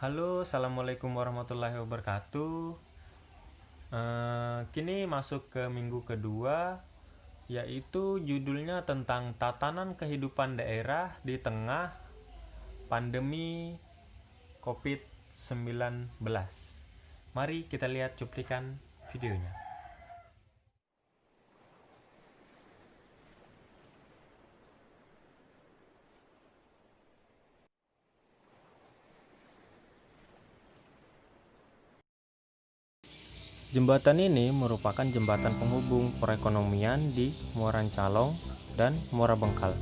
Halo, assalamualaikum warahmatullahi wabarakatuh. Kini masuk ke minggu kedua, yaitu judulnya tentang tatanan kehidupan daerah di tengah pandemi COVID-19. Mari kita lihat cuplikan videonya. Jembatan ini merupakan jembatan penghubung perekonomian di Muara Calong dan Muara Bengkal.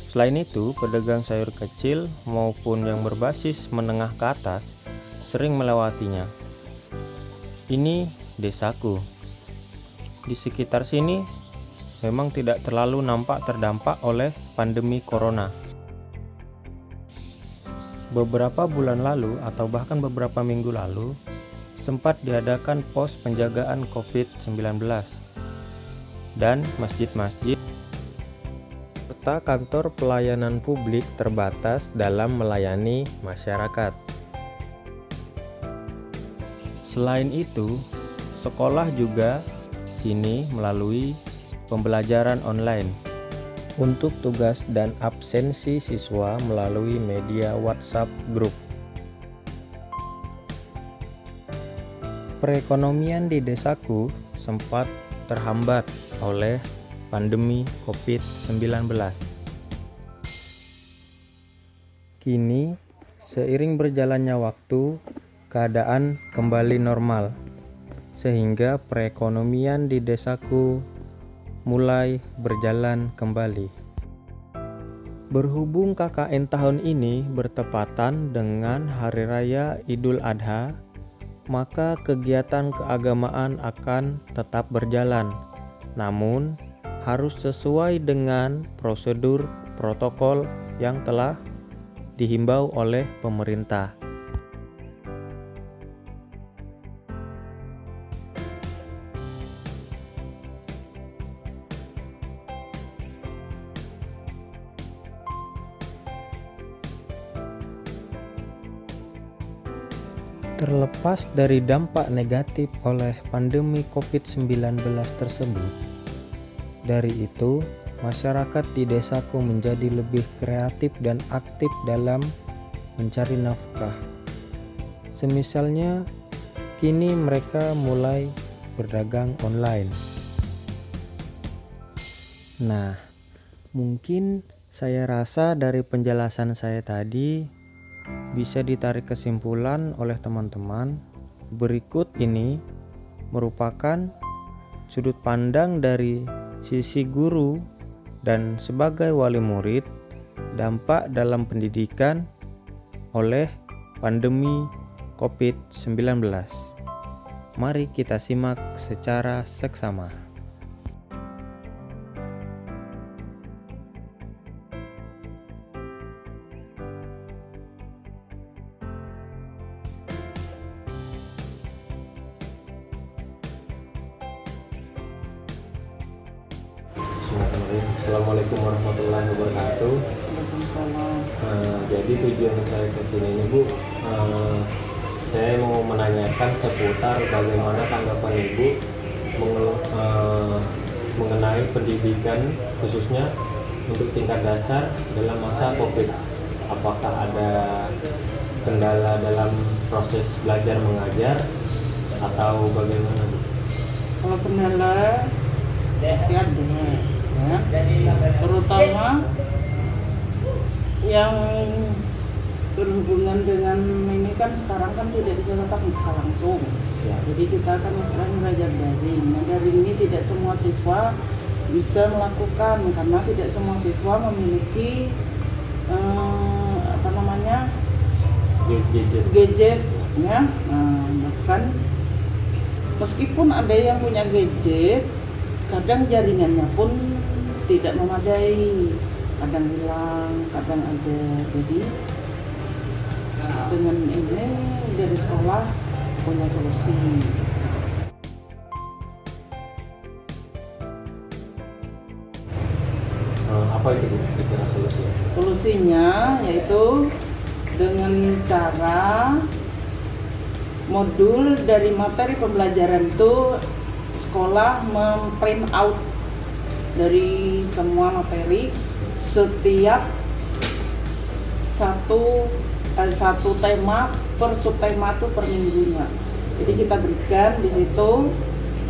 Selain itu, pedagang sayur kecil maupun yang berbasis menengah ke atas sering melewatinya. Ini desaku. Di sekitar sini memang tidak terlalu nampak terdampak oleh pandemi corona. Beberapa bulan lalu atau bahkan beberapa minggu lalu sempat diadakan pos penjagaan COVID-19 dan masjid-masjid serta kantor pelayanan publik terbatas dalam melayani masyarakat. Selain itu, sekolah juga kini melalui pembelajaran online untuk tugas dan absensi siswa melalui media WhatsApp Group. Perekonomian di desaku sempat terhambat oleh pandemi COVID-19. Kini, seiring berjalannya waktu, keadaan kembali normal, sehingga perekonomian di desaku mulai berjalan kembali. Berhubung KKN tahun ini bertepatan dengan Hari Raya Idul Adha, maka kegiatan keagamaan akan tetap berjalan, namun harus sesuai dengan prosedur protokol yang telah dihimbau oleh pemerintah. Terlepas dari dampak negatif oleh pandemi COVID-19 tersebut, dari itu masyarakat di desaku menjadi lebih kreatif dan aktif dalam mencari nafkah. Semisalnya, kini mereka mulai berdagang online. Nah, mungkin saya rasa dari penjelasan saya tadi bisa ditarik kesimpulan oleh teman-teman. Berikut ini merupakan sudut pandang dari sisi guru dan sebagai wali murid dampak dalam pendidikan oleh pandemi COVID-19. Mari kita simak secara seksama. Assalamualaikum warahmatullahi wabarakatuh. Jadi tujuan saya kesini ini Bu, saya mau menanyakan seputar bagaimana tanggapan Ibu mengenai pendidikan khususnya untuk tingkat dasar dalam masa COVID. Apakah ada kendala dalam proses belajar mengajar atau bagaimana Bu? Kalau kendala masih ada ya, terutama yang berhubungan dengan ini kan sekarang kan tidak bisa tatap muka langsung ya. Jadi kita akan istilahnya belajar daring. Nah, daring ini tidak semua siswa bisa melakukan karena tidak semua siswa memiliki gadget ya. Bahkan meskipun ada yang punya gadget, kadang jaringannya pun tidak memadai, kadang hilang, kadang ada. Jadi dengan ini dari sekolah punya solusi. Apa itu Bu? Solusinya? Solusinya yaitu dengan cara cara modul dari materi pembelajaran itu sekolah memprint out dari semua materi setiap satu tema per subtema itu per minggunya. Jadi kita berikan di situ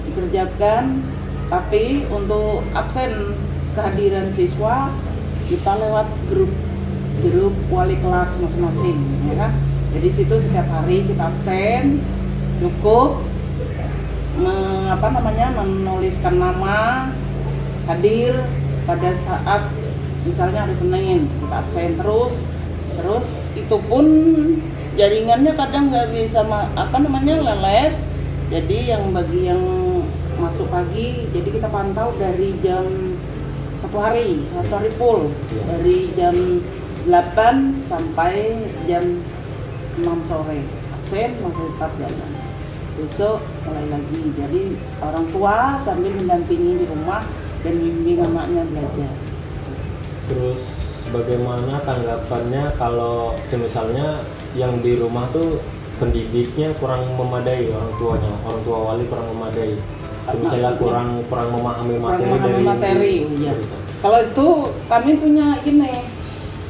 dikerjakan, tapi untuk absen kehadiran siswa kita lewat grup wali kelas masing-masing, ya kan? Jadi situ setiap hari kita absen, cukup menuliskan nama, hadir pada saat misalnya hari Senin kita absen terus itu pun jaringannya kadang nggak bisa lelet. Jadi bagi yang masuk pagi, jadi kita pantau dari jam satu hari full dari jam 8 sampai jam 6 sore absen masih tetap jalan. Besok mulai lagi, jadi orang tua sambil mendampingi di rumah dan bimbing anaknya belajar. Terus bagaimana tanggapannya kalau misalnya yang di rumah tuh pendidiknya kurang memadai, orang tua wali kurang memadai, misalnya kurang memahami materi iya. Kalau itu kami punya ini,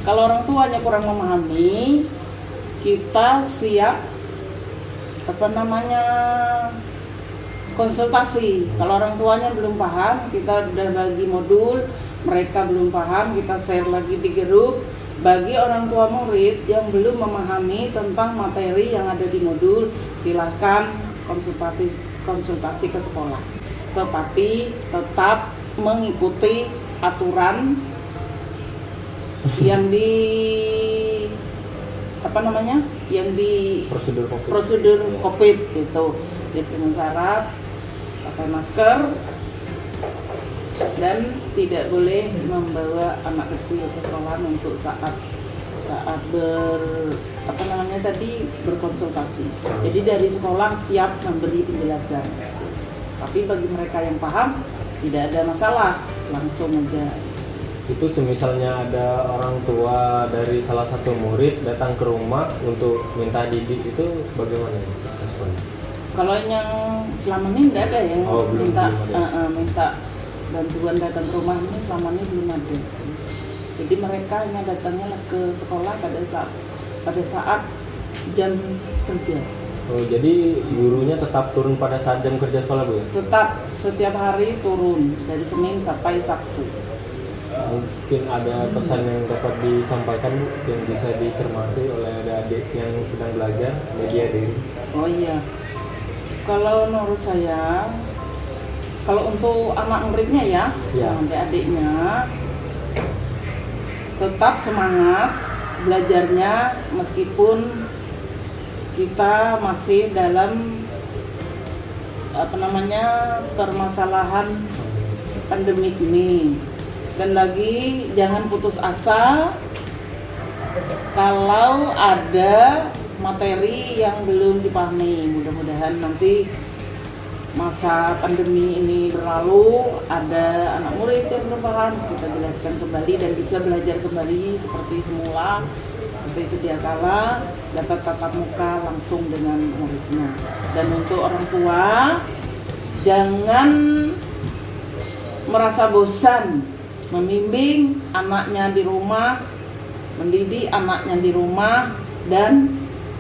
kalau orang tuanya kurang memahami, kita siap konsultasi. Kalau orang tuanya belum paham, kita udah bagi modul, mereka belum paham, kita share lagi di grup. Bagi orang tua murid yang belum memahami tentang materi yang ada di modul, silahkan konsultasi ke sekolah. Tetapi tetap mengikuti aturan yang di prosedur COVID itu, dengan syarat pakai masker dan tidak boleh membawa anak kecil ke sekolah untuk saat berkonsultasi. Jadi dari sekolah siap memberi penjelasan. Tapi bagi mereka yang paham tidak ada masalah, langsung aja. Itu semisalnya ada orang tua dari salah satu murid datang ke rumah untuk minta didik, itu bagaimana responnya? Kalau yang selama ini tidak ada yang minta bantuan datang ke rumah, ini selama ini belum ada. Jadi mereka hanya datangnya ke sekolah pada saat jam kerja. Oh, jadi gurunya tetap turun pada saat jam kerja sekolah, Bu? Tetap, setiap hari turun dari Senin sampai Sabtu. Mungkin ada pesan yang dapat disampaikan, Bu, yang bisa dicermati oleh adik-adik yang sedang belajar media diri? Oh iya, kalau menurut saya, kalau untuk anak muridnya ya. Adik-adiknya tetap semangat belajarnya meskipun kita masih dalam permasalahan pandemik ini. Dan lagi jangan putus asa kalau ada materi yang belum dipahami. Mudah-mudahan nanti masa pandemi ini berlalu, ada anak murid yang belum paham, kita jelaskan kembali dan bisa belajar kembali seperti semula, seperti sedia kala, dapat tatap muka langsung dengan muridnya. Dan untuk orang tua, jangan merasa bosan membimbing anaknya di rumah, mendidik anaknya di rumah, dan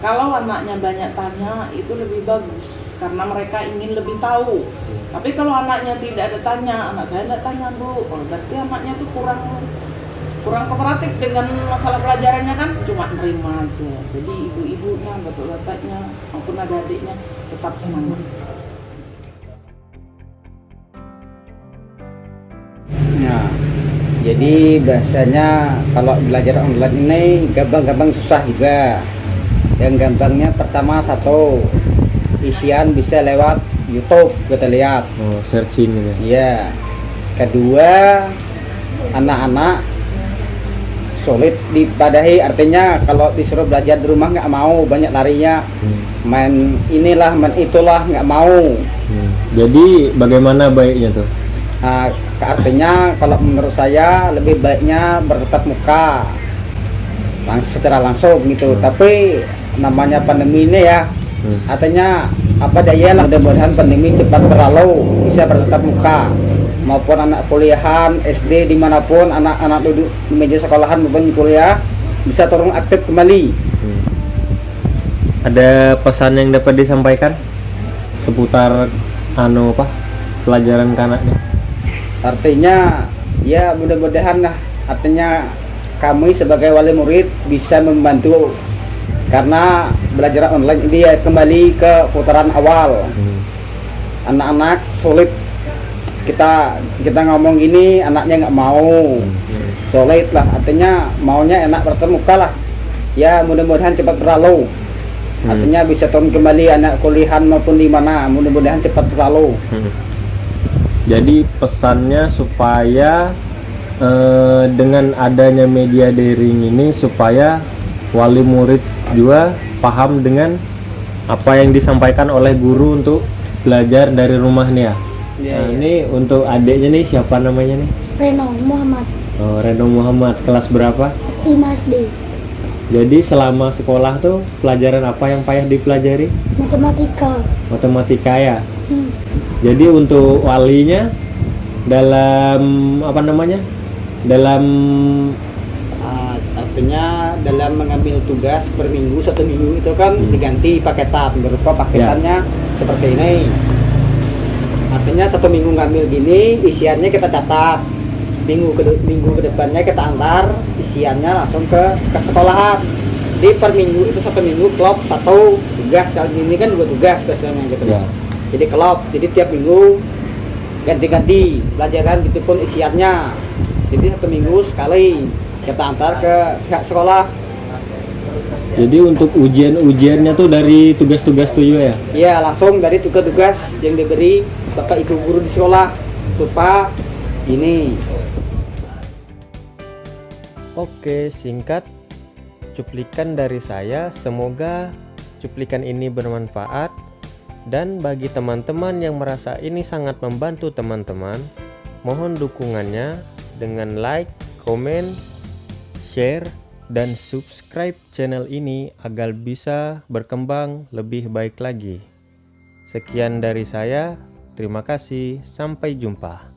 kalau anaknya banyak tanya itu lebih bagus karena mereka ingin lebih tahu. Tapi kalau anaknya tidak ada tanya, anak saya tidak tanya, Bu, kalau berarti anaknya tuh kurang kooperatif dengan masalah pelajarannya, kan cuma nerima aja. Jadi ibu-ibunya, bapak-bapaknya maupun adik-adiknya tetap semangat. Ya, jadi biasanya kalau belajar online ini gampang-gampang susah juga. Yang gampangnya pertama satu, isian bisa lewat YouTube kita lihat. Oh, searching gitu. Iya. Kedua, anak-anak sulit dipadahi, artinya kalau disuruh belajar di rumah nggak mau, banyak larinya main inilah main itulah, nggak mau. Jadi bagaimana baiknya tuh? Nah, artinya kalau menurut saya lebih baiknya bertatap muka secara langsung gitu. Tapi namanya pandemi ini ya, artinya apa daya lah, mudah-mudahan pandemi cepat berlalu, bisa bertatap muka maupun anak kuliahan SD dimanapun, anak-anak duduk di meja sekolahan maupun kuliah bisa turun aktif kembali. Ada pesan yang dapat disampaikan seputar pelajaran kanaknya? Artinya ya mudah-mudahan lah, artinya kami sebagai wali murid bisa membantu, karena belajar online ini ya kembali ke putaran awal. Anak-anak sulit, kita ngomong gini anaknya nggak mau, sulit lah, artinya maunya enak bertemu muka lah ya, mudah-mudahan cepat berlalu, artinya bisa turun kembali anak kuliahan maupun di mana, mudah-mudahan cepat berlalu. Jadi pesannya supaya dengan adanya media daring ini supaya wali murid juga paham dengan apa yang disampaikan oleh guru untuk belajar dari rumah nih ya. Ini untuk adiknya nih, siapa namanya nih? Reno Muhammad. Oh, Reno Muhammad, kelas berapa? 5 SD. Jadi selama sekolah tuh pelajaran apa yang payah dipelajari? Matematika ya. Jadi untuk walinya dalam Artinya dalam mengambil tugas per minggu, 1 minggu itu kan diganti paketan, berupa paketannya seperti ini. Artinya 1 minggu ngambil gini, isiannya kita catat, minggu ke depannya kita antar isiannya langsung ke sekolahan. Di per minggu itu 1 minggu klop 1 tugas, kali ini kan 2 tugas biasanya gitu ya. Jadi klop, jadi tiap minggu ganti-ganti pelajaran gitu pun isiannya. Jadi 1 minggu sekali kita antar ke pihak sekolah. Jadi untuk ujiannya tuh dari tugas-tugas tuh juga ya? Iya, langsung dari tugas-tugas yang diberi bapak ibu guru di sekolah berupa ini. Oke, singkat cuplikan dari saya. Semoga cuplikan ini bermanfaat, dan bagi teman-teman yang merasa ini sangat membantu teman-teman, mohon dukungannya dengan like, komen, share, dan subscribe channel ini agar bisa berkembang lebih baik lagi. Sekian dari saya, terima kasih, sampai jumpa.